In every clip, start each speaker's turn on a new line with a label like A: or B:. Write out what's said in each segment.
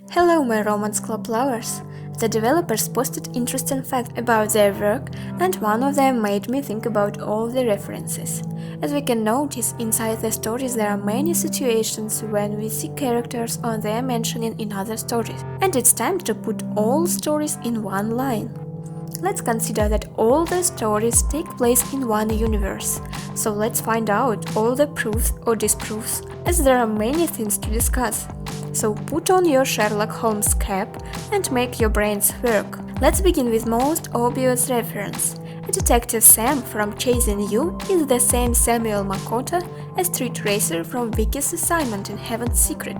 A: Hello, my Romance Club lovers! The developers posted interesting facts about their work, and one of them made me think about all the references. As we can notice, inside the stories there are many situations when we see characters or their mentioning in other stories, and it's time to put all stories in one line. Let's consider that all the stories take place in one universe. So let's find out all the proofs or disproofs, as there are many things to discuss. So put on your Sherlock Holmes cap and make your brains work. Let's begin with most obvious reference. Detective Sam from Chasing You is the same Samuel Makoto as Street Racer from Vicky's assignment in Heaven's Secret.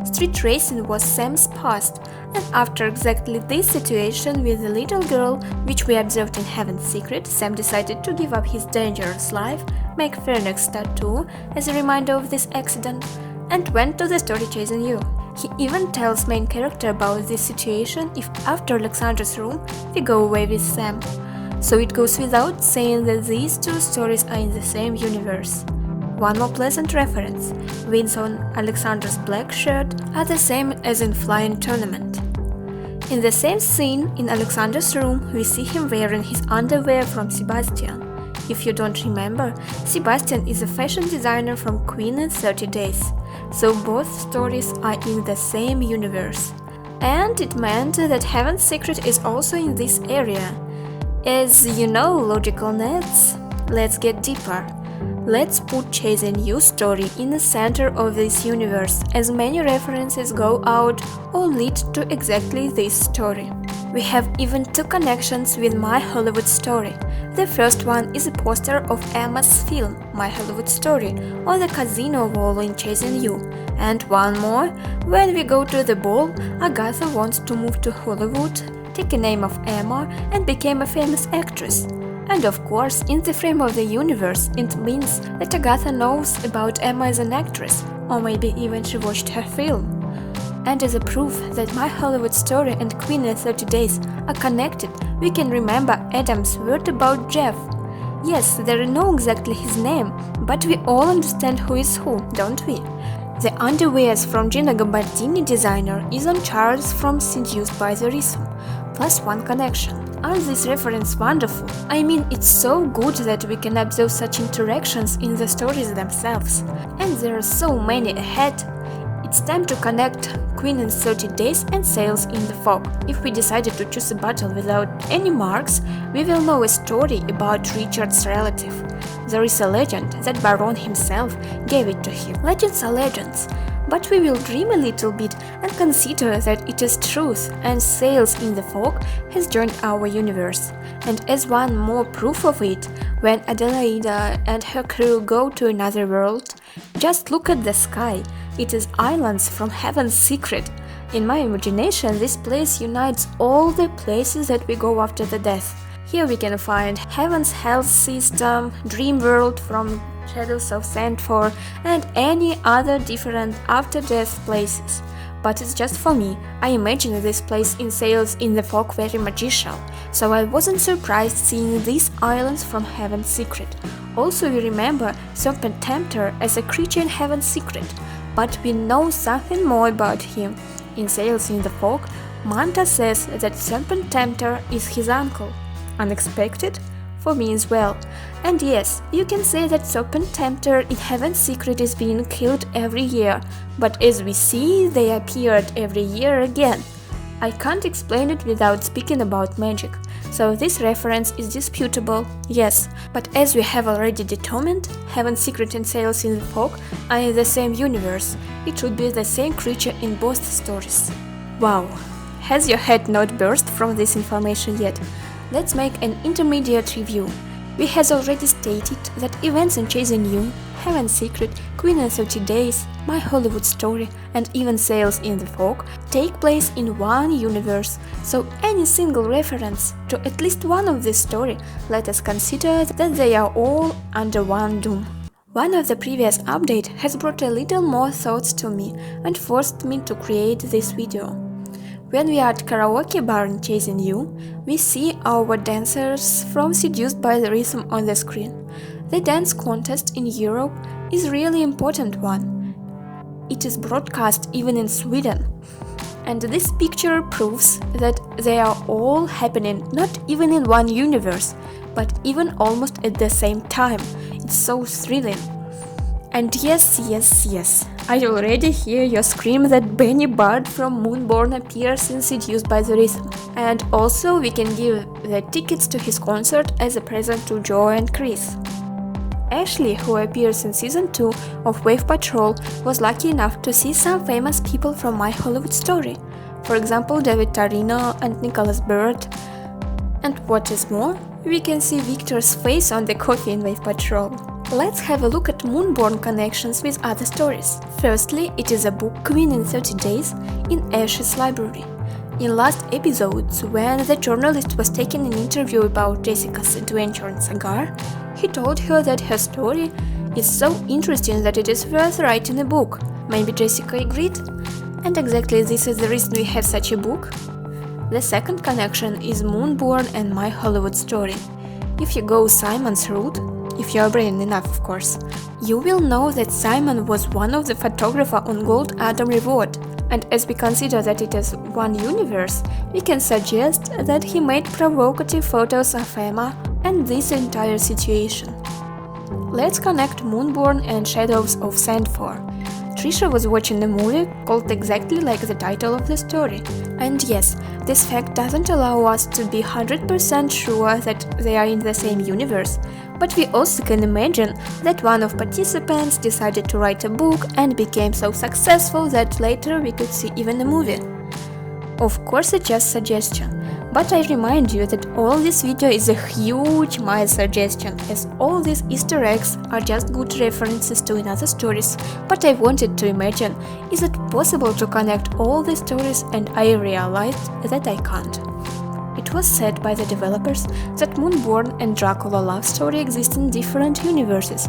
A: Street racing was Sam's past, and after exactly this situation with the little girl, which we observed in Heaven's Secret, Sam decided to give up his dangerous life, make Phoenix tattoo as a reminder of this accident, and went to the story Chasing You. He even tells main character about this situation if after Alexandra's room we go away with Sam. So it goes without saying that these two stories are in the same universe. One more pleasant reference: Vince on Alexandra's black shirt are the same as in Flying Tournament. In the same scene in Alexandra's room, we see him wearing his underwear from Sebastian. If you don't remember, Sebastian is a fashion designer from Queen in 30 Days. So both stories are in the same universe. And it meant that Heaven's Secret is also in this area. As you know, logical nets, let's get deeper. Let's put Chasing You story in the center of this universe, as many references go out or lead to exactly this story. We have even two connections with My Hollywood Story. The first one is a poster of Emma's film, My Hollywood Story, on the casino wall in Chasing You. And one more, when we go to the ball, Agatha wants to move to Hollywood, take the name of Emma, and became a famous actress. And of course, in the frame of the universe, it means that Agatha knows about Emma as an actress, or maybe even she watched her film. And as a proof that My Hollywood Story and Queen in 30 Days are connected, we can remember Adam's word about Jeff. Yes, they know exactly his name, but we all understand who is who, don't we? The underwears from Gina Gabardini designer is on Charles from Seduced by the Rhythm, plus one connection. Aren't these references wonderful? I mean, it's so good that we can observe such interactions in the stories themselves. And there are so many ahead. It's time to connect Queen in 30 Days and Sails in the Fog. If we decided to choose a battle without any marks, we will know a story about Richard's relative. There is a legend that Baron himself gave it to him. Legends are legends, but we will dream a little bit and consider that it is truth, and Sails in the Fog has joined our universe. And as one more proof of it, when Adelaida and her crew go to another world, just look at the sky. It is islands from Heaven's Secret. In my imagination, this place unites all the places that we go after the death. Here we can find Heaven's Health System, Dream World from Shadows of Sandford, and any other different after-death places. But it's just for me. I imagine this place in Sails in the Fog very magical, so I wasn't surprised seeing these islands from Heaven's Secret. Also, we remember Serpent Tempter as a creature in Heaven's Secret, but we know something more about him. In Sails in the Fog, Manta says that Serpent Tempter is his uncle. Unexpected? For me as well. And yes, you can say that Serpent Tempter in Heaven's Secret is being killed every year, but as we see, they appeared every year again. I can't explain it without speaking about magic, so this reference is disputable, yes, but as we have already determined, Heaven's Secret and Sails in the Fog are in the same universe. It should be the same creature in both stories. Wow! Has your head not burst from this information yet? Let's make an intermediate review. We has already stated that events in Chasing You, Heaven's Secret, Queen in 30 Days, My Hollywood Story, and even Sails in the Fog take place in one universe, so any single reference to at least one of these stories, let us consider that they are all under one doom. One of the previous updates has brought a little more thoughts to me and forced me to create this video. When we are at karaoke bar in Chasing You, we see our dancers from Seduced by the Rhythm on the screen. The dance contest in Europe is really important one. It is broadcast even in Sweden. And this picture proves that they are all happening not even in one universe, but even almost at the same time. It's so thrilling. And yes, I already hear your scream that Benny Bard from Moonborn appears in Seduced by the Rhythm. And also we can give the tickets to his concert as a present to Joe and Chris. Ashley, who appears in season 2 of Wave Patrol, was lucky enough to see some famous people from My Hollywood Story. For example, David Tarino and Nicholas Bird. And what is more, we can see Victor's face on the coffee in Wave Patrol. Let's have a look at Moonborn connections with other stories. Firstly, it is a book Queen in 30 Days in Ash's library. In last episodes, when the journalist was taking an interview about Jessica's adventure in Sagar, he told her that her story is so interesting that it is worth writing a book. Maybe Jessica agreed? And exactly this is the reason we have such a book. The second connection is Moonborn and My Hollywood Story. If you go Simon's route, if you are brave enough of course, you will know that Simon was one of the photographers on Gold Atom Reward. And as we consider that it is one universe, we can suggest that he made provocative photos of Emma and this entire situation. Let's connect Moonborn and Shadows of Sandfor. Trisha was watching a movie called exactly like the title of the story. And yes, this fact doesn't allow us to be 100% sure that they are in the same universe, but we also can imagine that one of participants decided to write a book and became so successful that later we could see even a movie. Of course, it's just suggestion, but I remind you that all this video is a huge my suggestion, as all these Easter eggs are just good references to another stories, but I wanted to imagine, is it possible to connect all these stories, and I realized that I can't. It was said by the developers that Moonborn and Dracula love story exist in different universes,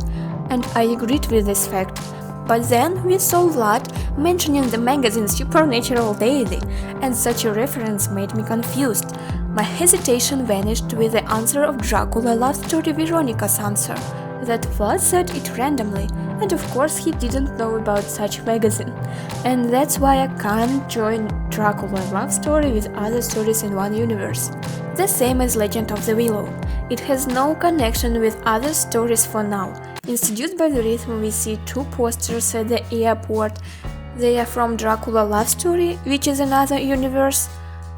A: and I agreed with this fact. But then we saw Vlad mentioning the magazine Supernatural Daily, and such a reference made me confused. My hesitation vanished with the answer of Dracula love story Veronica's answer, that Vlad said it randomly, and of course he didn't know about such magazine. And that's why I can't join Dracula love story with other stories in one universe. The same as Legend of the Willow. It has no connection with other stories for now. In Seduced by the Rhythm we see two posters at the airport. They are from Dracula love story, which is another universe,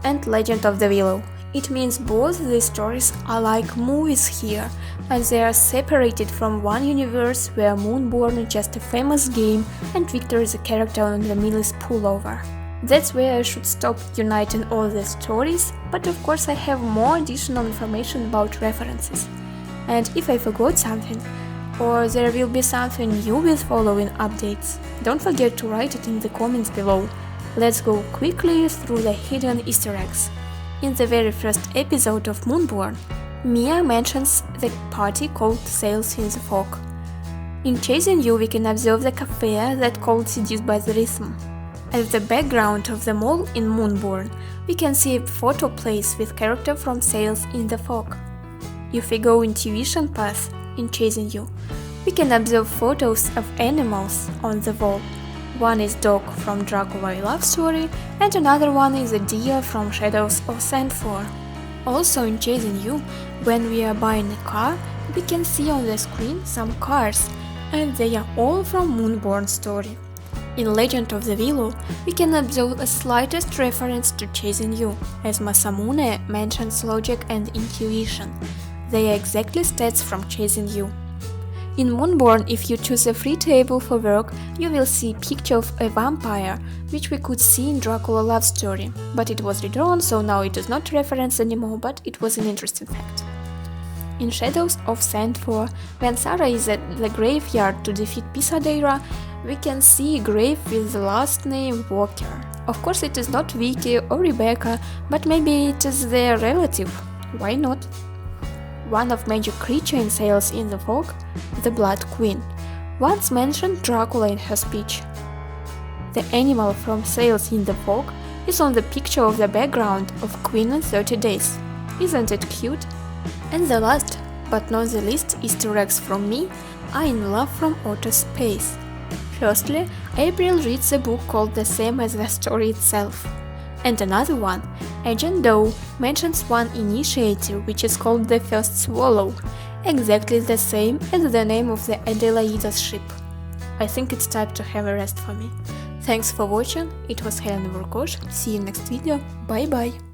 A: and Legend of the Willow. It means both these stories are like movies here, and they are separated from one universe where Moonborn is just a famous game and Victor is a character on the Millie's pullover. That's where I should stop uniting all the stories, but of course I have more additional information about references. And if I forgot something, or there will be something new with following updates, don't forget to write it in the comments below. Let's go quickly through the hidden Easter eggs. In the very first episode of Moonborn, Mia mentions the party called Sails in the Fog. In Chasing You we can observe the cafe that called Seduced by the Rhythm. At the background of the mall in Moonborn, we can see a photo place with character from Sails in the Fog. If we go intuition path in Chasing You, we can observe photos of animals on the wall. One is dog from Dracula love story, and another one is a deer from Shadows of Sandfor. Also in Chasing You, when we are buying a car, we can see on the screen some cars, and they are all from Moonborn story. In Legend of the Willow, we can observe a slightest reference to Chasing You, as Masamune mentions logic and intuition. They are exactly stats from Chasing You. In Moonborn, if you choose a free table for work, you will see a picture of a vampire, which we could see in Dracula love story, but it was redrawn, so now it is not referenced anymore, but it was an interesting fact. In Shadows of Sandfor, when Sarah is at the graveyard to defeat Pisadeira, we can see a grave with the last name Walker. Of course it is not Vicky or Rebecca, but maybe it is their relative. Why not? One of major creature in Sails in the Fog, the Blood Queen, once mentioned Dracula in her speech. The animal from Sails in the Fog is on the picture of the background of Queen in 30 Days. Isn't it cute? And the last, but not the least, Easter eggs from me are in Love from Outer Space. Firstly, April reads a book called the same as the story itself. And another one, Agent Doe, mentions one initiative which is called the First Swallow, exactly the same as the name of the Adelaida's ship. I think it's time to have a rest for me. Thanks for watching, it was Helena Vorkosh, see you next video, bye bye!